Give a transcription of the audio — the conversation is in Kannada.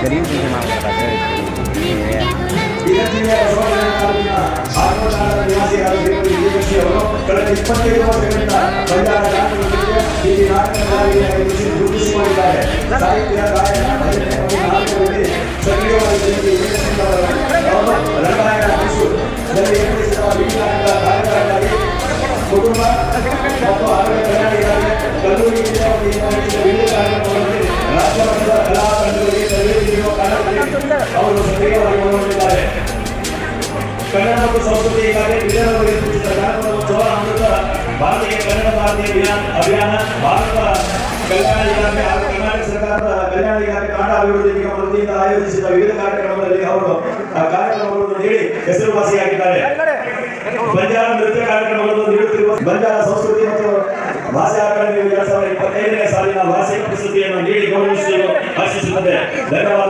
ಗರೀಬ್ ನಿಧಿ ಮಾಡ್ತಾರೆ ಕಳೆದ 25 ವರ್ಷಗಳಿಂದ ಬಂಜಾರ ಜಾತಿಗಳಿಗೆ ಗುರುತಿಸಿಕೊಂಡಿದ್ದಾರೆ. ಸಾಹಿತ್ಯ ಗಾಯನ ಭಜನೆ ನಾಟಕದಲ್ಲಿ ಸಕ್ರಿಯವಾಗಿ ರಂಗಾಯಣ ಮೈಸೂರಿನಲ್ಲಿ ವಿವಿಧ ಕಾರ್ಯಕ್ರಮಗಳಲ್ಲಿ ಕುಟುಂಬ ಮತ್ತು ಆರೋಗ್ಯ ಕಲ್ಯಾಣಿಗಾಗಿ ಕಲ್ಲೂರಿ ವಿವಿಧ ಕಾರ್ಯಕ್ರಮಗಳಲ್ಲಿ ರಾಜ್ಯ ಮಟ್ಟದ ಕಲಾ ತಂಡಗಳಿಗೆ ತರಬೇತಿ ನೀಡುವ ಕಾರ್ಯಕ್ರಮದಲ್ಲಿ ಅವರು ಸಕ್ರಿಯವಾಗಿ ಪಾಲ್ಗೊಂಡಿದ್ದಾರೆ. ಕನ್ನಡ ಮತ್ತು ಸಂಸ್ಕೃತಿ ಇಲಾಖೆ ವಿಜಯನಗರ ಜಾನಪದೋತ್ಸವ ಅಮೃತ ಭಾರತೀಯ ಕನ್ನಡ ಭಾರತೀಯ ಅಭಿಯಾನ ಭಾರತ ಕಲ್ಯಾಣ ಇಲಾಖೆ ಹಾಗೂ ಕರ್ನಾಟಕ ಸರ್ಕಾರದ ಕಲ್ಯಾಣ ಇಲಾಖೆ ಕನ್ನಡ ಅಭಿವೃದ್ಧಿ ನಿಗಮ ವತಿಯಿಂದ ಆಯೋಜಿಸಿದ ವಿವಿಧ ಕಾರ್ಯಕ್ರಮಗಳಲ್ಲಿ ಅವರು ಕಾರ್ಯಕ್ರಮಗಳನ್ನು ನೀಡಿ ಹೆಸರುವಾಸಿಯಾಗಿದ್ದಾರೆ. ಬಂಜಾರ ನೃತ್ಯ ಕಾರ್ಯಕ್ರಮಗಳನ್ನು ನೀಡುತ್ತಿರುವ ಬಂಜಾರ ಸಂಸ್ಕೃತಿ ಮತ್ತು ಭಾಷಾ ಅಕಾಡೆಮಿ 2025ನೇ ಸಾಲಿನ ವಾರ್ಷಿಕ ಪ್ರಶಸ್ತಿಯನ್ನು ನೀಡಿ ಗೌರವಿಸಲು ಆಶಿಸುತ್ತದೆ. ಧನ್ಯವಾದ.